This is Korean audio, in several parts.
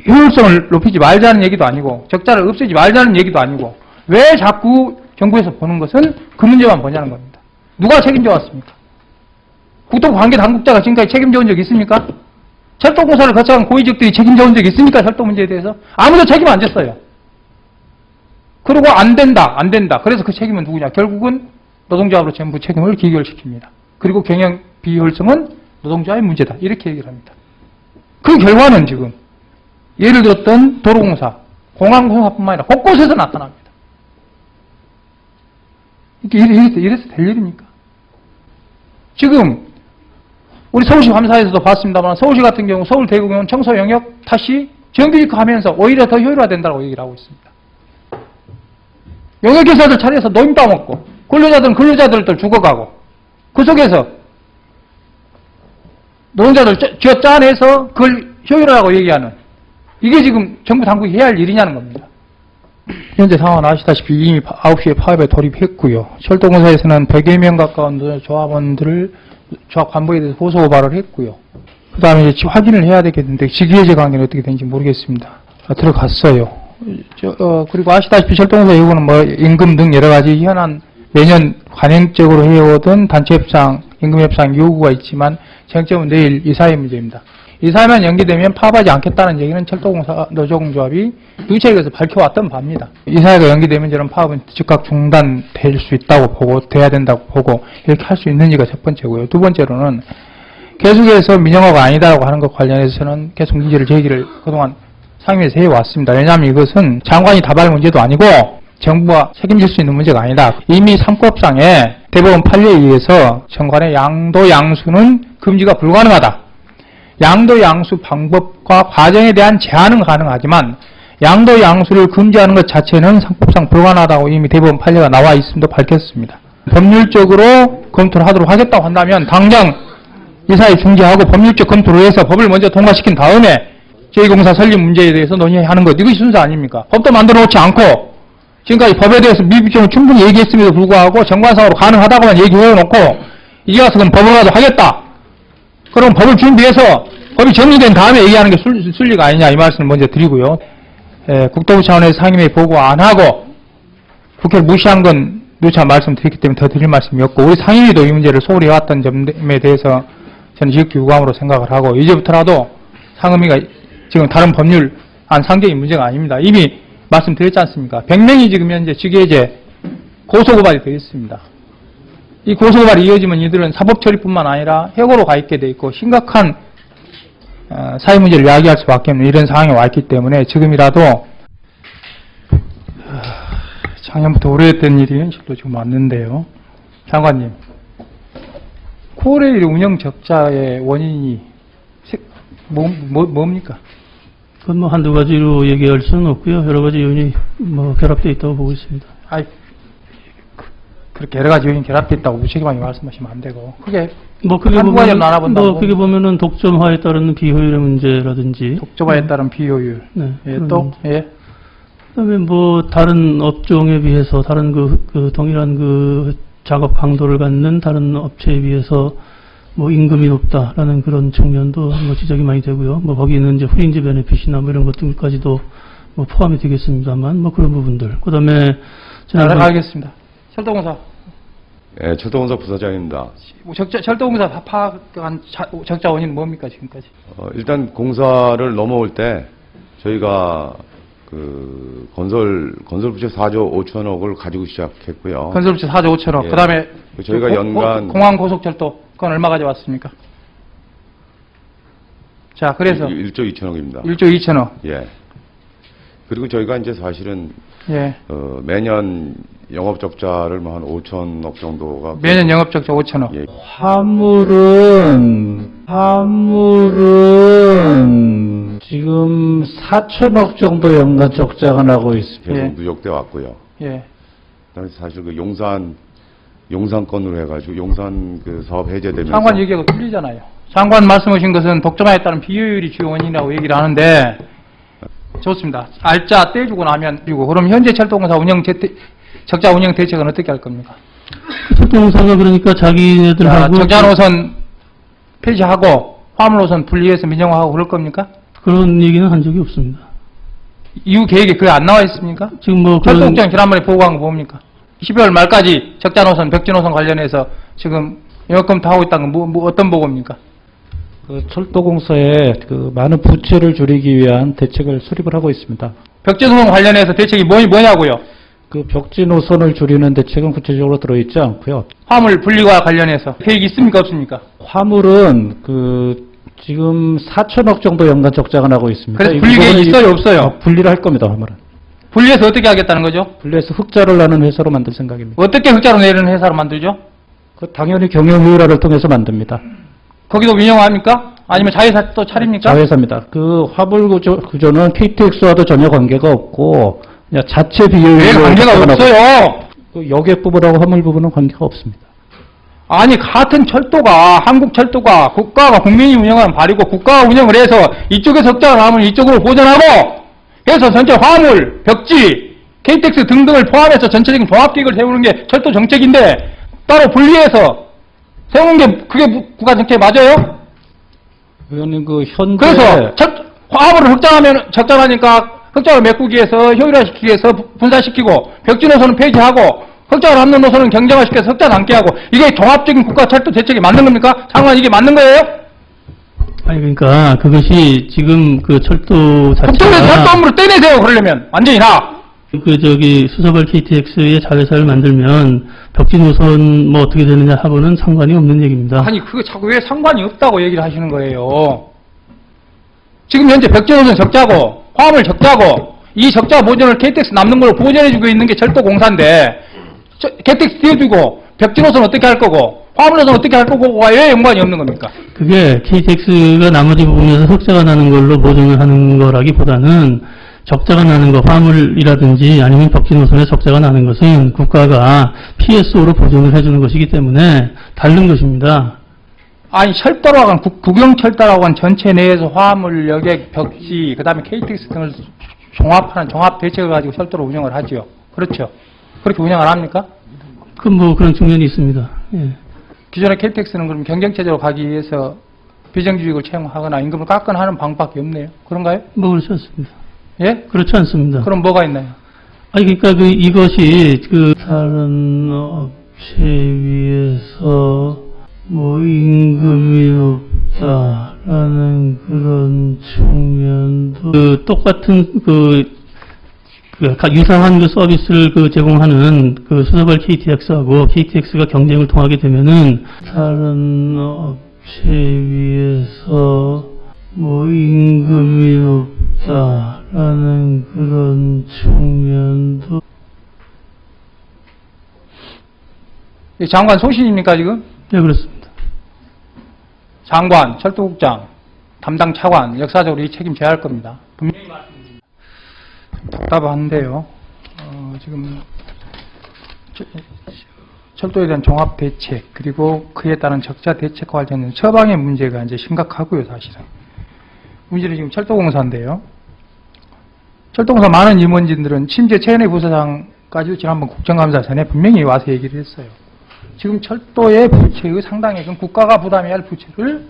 효율성을 높이지 말자는 얘기도 아니고 적자를 없애지 말자는 얘기도 아니고 왜 자꾸 정부에서 보는 것은 그 문제만 보냐는 겁니다. 누가 책임져 왔습니까? 국토관계당국자가 지금까지 책임져 온 적 있습니까? 철도공사를 거쳐간 고위직들이 책임져 온 적 있습니까? 철도 문제에 대해서? 아무도 책임 안 졌어요. 그리고 안 된다. 그래서 그 책임은 누구냐? 결국은 노동조합으로 전부 책임을 기결시킵니다. 그리고 경영 비효율성은 노동자의 문제다. 이렇게 얘기를 합니다. 그 결과는 지금 예를 들었던 도로공사, 공항공사뿐만 아니라 곳곳에서 나타납니다. 이래서 될 일입니까? 지금 우리 서울시 감사에서도 봤습니다만 서울시 같은 경우 서울 대구경은 청소 영역 다시 정규직화 하면서 오히려 더 효율화된다고 얘기를 하고 있습니다. 영역회사들 차려서 노임 따먹고 근로자들은 근로자들도 죽어가고 그 속에서 노동자들 짜내서 그걸 효율화라고 얘기하는 이게 지금 정부 당국이 해야 할 일이냐는 겁니다. 현재 상황은 아시다시피 이미 9시에 파업에 돌입했고요. 철도공사에서는 100여 명 가까운 조합원들을 조합 간부에 대해서 고소 고발을 했고요. 그 다음에 이제 확인을 해야 되겠는데 직위해제 관계는 어떻게 되는지 모르겠습니다. 들어갔어요. 그리고 아시다시피 철도공사 요구는 뭐 임금 등 여러 가지 현안 매년 관행적으로 해오던 단체 협상, 임금 협상 요구가 있지만 쟁점은 내일 이사회 문제입니다. 이사회만 연기되면 파업하지 않겠다는 얘기는 철도공사 노조공조합이 누체에서 밝혀왔던 바입니다. 이사회가 연기되면 저런 파업은 즉각 중단될 수 있다고 보고 돼야 된다고 보고 이렇게 할 수 있는지가 첫 번째고요. 두 번째로는 계속해서 민영화가 아니다라고 하는 것 관련해서는 계속 문제를 제기를 그동안 상임위에서 해왔습니다. 왜냐하면 이것은 장관이 다발 문제도 아니고 정부가 책임질 수 있는 문제가 아니다. 이미 3법상에 대법원 판례에 의해서 정관의 양도 양수는 금지가 불가능하다. 양도 양수 방법과 과정에 대한 제한은 가능하지만 양도 양수를 금지하는 것 자체는 상법상 불가능하다고 이미 대법원 판례가 나와 있음도 밝혔습니다. 법률적으로 검토를 하도록 하겠다고 한다면 당장 이사회 중지하고 법률적 검토를 해서 법을 먼저 통과시킨 다음에 제2공사 설립 문제에 대해서 논의하는 것, 이것이 순서 아닙니까? 법도 만들어 놓지 않고 지금까지 법에 대해서 미비점을 충분히 얘기했음에도 불구하고 정관상으로 가능하다고만 얘기해놓고 이제 와서 그럼 법을 가지고 하겠다. 그럼 법을 준비해서 법이 정리된 다음에 얘기하는 게 순리가 아니냐 이 말씀을 먼저 드리고요. 국토부 차원에서 상임위에 보고 안 하고 국회를 무시한 건 누차 말씀드렸기 때문에 더 드릴 말씀이 없고 우리 상임위도 이 문제를 소홀히 해왔던 점에 대해서 저는 지극히 유감으로 생각을 하고 이제부터라도 상임위가 지금 다른 법률 안 상정인 문제가 아닙니다. 이미 말씀드렸지 않습니까? 100명이 지금 현재 직위해제 고소고발이 되어 있습니다. 이 고소고발이 이어지면 이들은 사법처리뿐만 아니라 해고로 가 있게 돼 있고 심각한 사회 문제를 야기할 수밖에 없는 이런 상황에 와 있기 때문에 지금이라도 작년부터 오래됐던 일이 현실로 지금 왔는데요. 장관님, 코레일 운영 적자의 원인이 뭡니까? 그건 뭐 한두 가지로 얘기할 수는 없고요. 여러 가지 요인이 뭐 결합되어 있다고 보고 있습니다. 그렇게 여러 가지 요인이 결합되어 있다고 무책임하게 말씀하시면 안 되고 그게 그게 보면은 독점화에 따른 비효율의 문제라든지 독점화에 따른 비효율. 네. 예, 또 예. 그다음에 뭐 다른 업종에 비해서 다른 그 동일한 그 작업 강도를 갖는 다른 업체에 비해서 뭐 임금이 높다라는 그런 측면도 뭐 지적이 많이 되고요. 뭐 거기는 이제 프린지 베네핏이나 뭐 이런 것들까지도 뭐 포함이 되겠습니다만 뭐 그런 부분들. 그다음에 알겠습니다. 철도공사. 네, 철도공사 부사장입니다. 철도공사 파악한 적자 원인은 뭡니까 지금까지? 일단 공사를 넘어올 때 저희가 그 건설부채 4조 5천억을 가지고 시작했고요. 건설부채 4조 5천억. 예. 그다음에 저희가 연간 공항고속철도 그건 얼마 가져왔습니까? 자, 그래서 1조 2천억입니다. 1조 2천억. 예. 그리고 저희가 이제 사실은 예. 매년 영업적자를 뭐 한 5천억 정도가 매년 영업적자 5천억. 예. 화물은 지금 4천억 정도 연간 적자가 나고 있습니다. 계속 예. 누적돼 왔고요. 예. 그다음에 사실 그 용산 건으로 해가지고 용산 그 사업 해제되면서 장관 얘기하고 틀리잖아요. 장관 말씀하신 것은 독점화에 따른 비효율이 주요 원인이라고 얘기를 하는데 좋습니다. 알짜 떼주고 나면 그리고 그럼 현재 철도공사 적자 운영 대책은 어떻게 할 겁니까? 철도공사가 그러니까 자기네들하고 적자 노선 폐지하고 화물 노선 분리해서 민영화하고 그럴 겁니까? 그런 얘기는 한 적이 없습니다. 이후 계획에 그게 안 나와 있습니까? 지금 뭐 그런 철도국장 지난번에 보고한 거 뭡니까? 12월 말까지 적자 노선, 벽지 노선 관련해서 지금 영업 검토하고 있다는 건 어떤 보고입니까? 그 철도공사에 그 많은 부채를 줄이기 위한 대책을 수립을 하고 있습니다. 벽지 노선 관련해서 대책이 뭐냐고요? 그 벽지 노선을 줄이는 대책은 구체적으로 들어있지 않고요. 화물 분리와 관련해서 계획이 있습니까? 없습니까? 화물은 그 지금 4천억 정도 연간 적자가 나고 있습니다. 그래서 이 분리 계획이 부분을 있어요? 없어요? 분리를 할 겁니다. 화물은. 분리해서 어떻게 하겠다는 거죠? 분리해서 흑자를 나는 회사로 만들 생각입니다. 어떻게 흑자로 내리는 회사로 만들죠? 그 당연히 경영효율화를 통해서 만듭니다. 거기도 운영합니까? 아니면 자회사 또 차립니까? 자회사입니다. 그 화물 구조는 KTX와도 전혀 관계가 없고 그냥 자체 비효율로 왜 관계가 없어요? 그 여객 부분하고 화물 부분은 관계가 없습니다. 아니 같은 철도가 한국철도가 국가가 국민이 운영하는 발이고 국가가 운영을 해서 이쪽에서 흑자가 나오면 이쪽으로 보전하고 해서 전체 화물, 벽지, KTX 등등을 포함해서 전체적인 종합계획을 세우는 게 철도 정책인데 따로 분리해서 세우는 게 그게 국가 정책 맞아요? 의원님 그 현재 그래서 화물을 흑자하면 적자하니까 흑자를 메꾸기 위해서 효율화시키기 위해서 분산시키고 벽지 노선은 폐지하고 흑자를 남는 노선은 경쟁화시켜서 흑자 남게 하고 이게 종합적인 국가 철도 대책이 맞는 겁니까? 장관 이게 맞는 거예요? 아니 그러니까 그것이 지금 그 철도 국정에서 철도 자체가 업무를 떼내세요. 그러려면 완전히 다. 그 저기 수서발 KTX의 자회사를 만들면 벽지 노선 뭐 어떻게 되느냐 하고는 상관이 없는 얘기입니다. 아니 그거 자꾸 왜 상관이 없다고 얘기를 하시는 거예요. 지금 현재 벽지 노선 적자고 화물 적자고 이 적자 보전을 KTX 남는 걸로 보전해주고 있는 게 철도공사인데 KTX 띄워주고 벽지 노선 어떻게 할 거고 화물 노선 어떻게 할 거고가 왜 연관이 없는 겁니까? 그게 KTX가 나머지 부분에서 흑자가 나는 걸로 보전을 하는 거라기보다는 적자가 나는 거 화물이라든지 아니면 벽지 노선에 적자가 나는 것은 국가가 PSO로 보전을 해주는 것이기 때문에 다른 것입니다. 아니 철도라고 한 국영철도라고 한 전체 내에서 화물, 여객, 벽지 그 다음에 KTX 등을 종합하는 종합 대책을 가지고 철도를 운영을 하지요. 그렇죠. 그렇게 운영을 합니까? 그 뭐 그런 측면이 있습니다. 예. 기존의 KTX는 그럼 경쟁체제로 가기 위해서 비정규직을 채용하거나 임금을 깎거나 하는 방법밖에 없네요. 그런가요? 뭐 그렇지 않습니다. 예? 그렇지 않습니다. 그럼 뭐가 있나요? 아니 그러니까 그 이것이 그 다른 업체 비해서 뭐 임금이 높다라는 그런 측면도 그 똑같은 그 유사한 그 서비스를 그 제공하는 그 수서발 KTX하고 KTX가 경쟁을 통하게 되면은 다른 업체에 비해서 뭐 임금이 높다라는 그런 측면도 장관 소신입니까 지금? 네 그렇습니다. 장관, 철도국장, 담당 차관 역사적으로 이 책임 져야 할 겁니다. 분명히 말씀드립니다. 답답한데요. 지금 철도에 대한 종합 대책 그리고 그에 따른 적자 대책과 관련된 처방의 문제가 이제 심각하고요, 사실은. 문제는 지금 철도공사인데요. 철도공사 많은 임원진들은 심지어 최현희 부사장까지도 지난번 국정감사 전에 분명히 와서 얘기를 했어요. 지금 철도의 부채의 상당액은 국가가 부담해야 할 부채를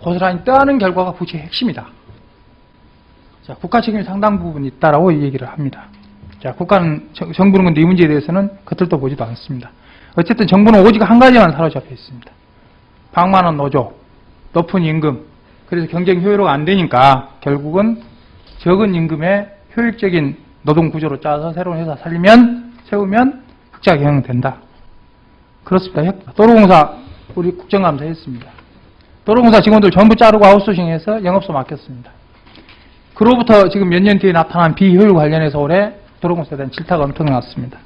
고스란히 떠안은 결과가 부채의 핵심이다. 자, 국가 책임이 상당 부분 있다라고 얘기를 합니다. 자, 국가는, 정부는 근데 이 문제에 대해서는 겉들떠 보지도 않습니다. 어쨌든 정부는 오직 한 가지만 사로잡혀 있습니다. 방만한 노조, 높은 임금, 그래서 경쟁 효율화가 안 되니까 결국은 적은 임금에 효율적인 노동 구조로 짜서 새로운 회사 세우면 흑자 경영된다. 그렇습니다. 도로공사 우리 국정감사 했습니다. 도로공사 직원들 전부 자르고 아웃소싱해서 영업소 맡겼습니다. 그로부터 지금 몇 년 뒤에 나타난 비효율 관련해서 올해 도로공사에 대한 질타가 엄청났습니다.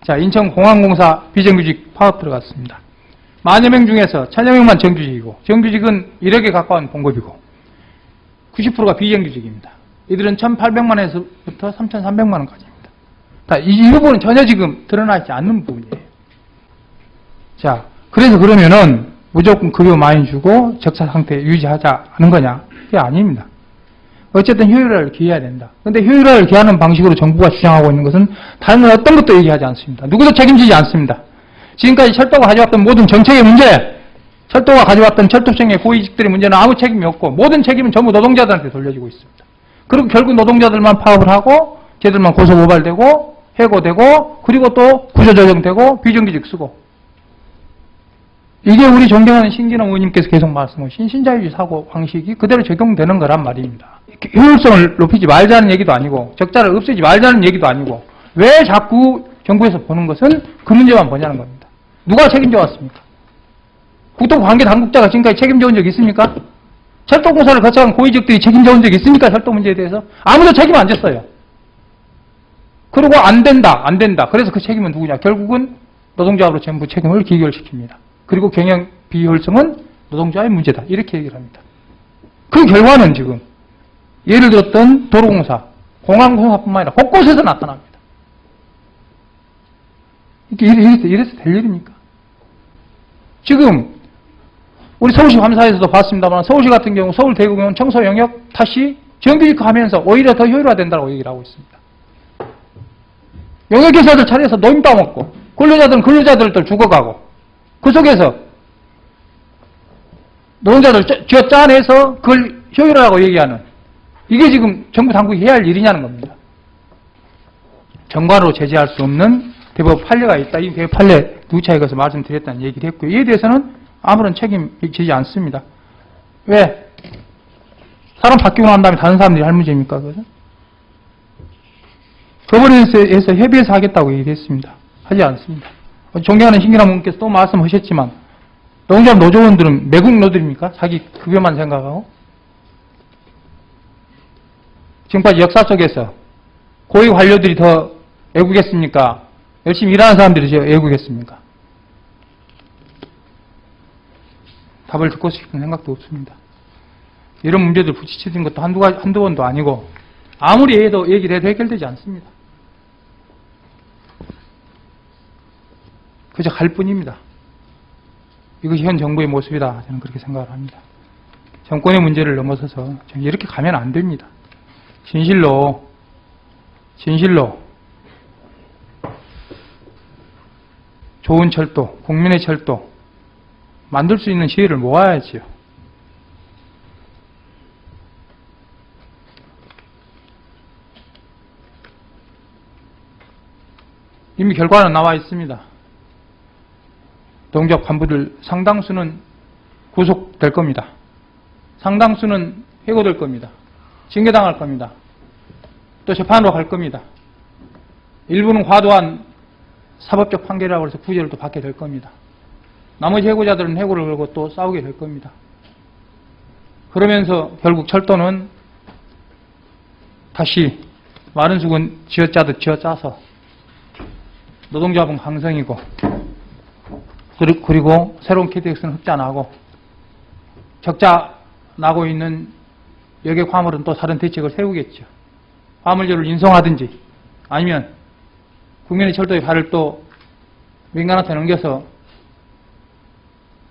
자, 인천공항공사 비정규직 파업 들어갔습니다. 만여 명 중에서 1000여 명만 정규직이고 정규직은 1억에 가까운 봉급이고 90%가 비정규직입니다. 이들은 1,800만 원에서부터 3,300만 원까지입니다. 이 부분은 전혀 지금 드러나지 않는 부분이에요. 자, 그래서 그러면은 무조건 급여 많이 주고 적자 상태 유지하자 하는 거냐? 그게 아닙니다. 어쨌든 효율화를 기해야 된다. 그런데 효율화를 기하는 방식으로 정부가 주장하고 있는 것은 다른 어떤 것도 얘기하지 않습니다. 누구도 책임지지 않습니다. 지금까지 철도가 가져왔던 모든 정책의 문제, 철도가 가져왔던 철도청의 고위직들의 문제는 아무 책임이 없고 모든 책임은 전부 노동자들한테 돌려지고 있습니다. 그리고 결국 노동자들만 파업을 하고 쟤들만 고소고발되고 해고되고 그리고 또 구조조정되고 비정규직 쓰고 이게 우리 존경하는 신진영 의원님께서 계속 말씀하신 신자유주의 사고 방식이 그대로 적용되는 거란 말입니다. 효율성을 높이지 말자는 얘기도 아니고 적자를 없애지 말자는 얘기도 아니고 왜 자꾸 정부에서 보는 것은 그 문제만 보냐는 겁니다. 누가 책임져 왔습니까? 국토관계당국자가 지금까지 책임져 온 적 있습니까? 철도공사를 거쳐간 고위직들이 책임져 온 적 있습니까? 철도 문제에 대해서? 아무도 책임 안 졌어요. 그리고 안 된다. 그래서 그 책임은 누구냐? 결국은 노동자로 전부 책임을 기결시킵니다. 그리고 경영 비효율성은 노동자의 문제다. 이렇게 얘기를 합니다. 그 결과는 지금 예를 들었던 도로공사, 공항공사뿐만 아니라 곳곳에서 나타납니다. 이래서 될 일입니까? 지금 우리 서울시 감사에서도 봤습니다만 서울시 같은 경우 서울대구경은 청소 영역 다시 정규직화하면서 오히려 더 효율화된다고 얘기를 하고 있습니다. 영역회사들 차려서 노임 따먹고 근로자들은 근로자들도 죽어가고 그 속에서 노동자들 쥐어 짜내서 그걸 효율화라고 얘기하는 이게 지금 정부 당국이 해야 할 일이냐는 겁니다. 정관으로 제재할 수 없는 대법 판례가 있다. 이 대법 판례 누차에 가서 말씀드렸다는 얘기를 했고요. 이에 대해서는 아무런 책임지지 않습니다. 왜? 사람 바뀌고 난 다음에 다른 사람들이 할 문제입니까? 그것은? 법원에서 협의해서 하겠다고 얘기했습니다. 하지 않습니다. 존경하는 신기남 의원께서 또 말씀하셨지만 노동자 노조원들은 매국 노들입니까? 자기 급여만 생각하고? 지금까지 역사 속에서 고위 관료들이 더 애국했습니까? 열심히 일하는 사람들이 더 애국했습니까? 답을 듣고 싶은 생각도 없습니다. 이런 문제들 부딪히는 것도 한두 번도 아니고 아무리 얘기를 해도 해결되지 않습니다. 그저 갈 뿐입니다. 이것이 현 정부의 모습이다. 저는 그렇게 생각을 합니다. 정권의 문제를 넘어서서 이렇게 가면 안 됩니다. 진실로 좋은 철도, 국민의 철도 만들 수 있는 지혜를 모아야지요. 이미 결과는 나와 있습니다. 노동자 간부들 상당수는 구속될 겁니다. 상당수는 해고될 겁니다. 징계당할 겁니다. 또 재판으로 갈 겁니다. 일부는 과도한 사법적 판결이라고 해서 구제를 또 받게 될 겁니다. 나머지 해고자들은 해고를 걸고 또 싸우게 될 겁니다. 그러면서 결국 철도는 다시 마른 수건 쥐어짜듯 쥐어짜서 노동조합은 강성이고 그리고 새로운 KTX는 흑자 나고 적자 나고 있는 여객 화물은 또 다른 대책을 세우겠죠. 화물료를 인송하든지 아니면 국민의 철도의 발을 또 민간한테 넘겨서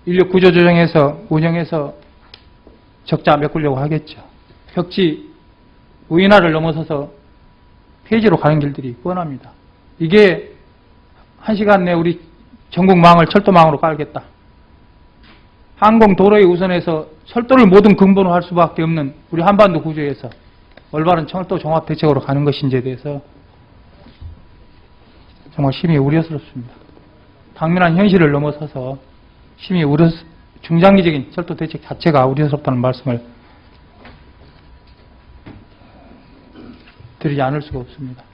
인력 구조 조정해서 운영해서 적자 메꾸려고 하겠죠. 벽지 우인화를 넘어서서 폐지로 가는 길들이 뻔합니다. 이게 1시간 내 우리 전국망을 철도망으로 깔겠다. 항공 도로에 우선해서 철도를 모든 근본으로 할 수밖에 없는 우리 한반도 구조에서 올바른 철도 종합 대책으로 가는 것인지에 대해서 정말 심히 우려스럽습니다. 당면한 현실을 넘어서서 심히 중장기적인 철도 대책 자체가 우려스럽다는 말씀을 드리지 않을 수가 없습니다.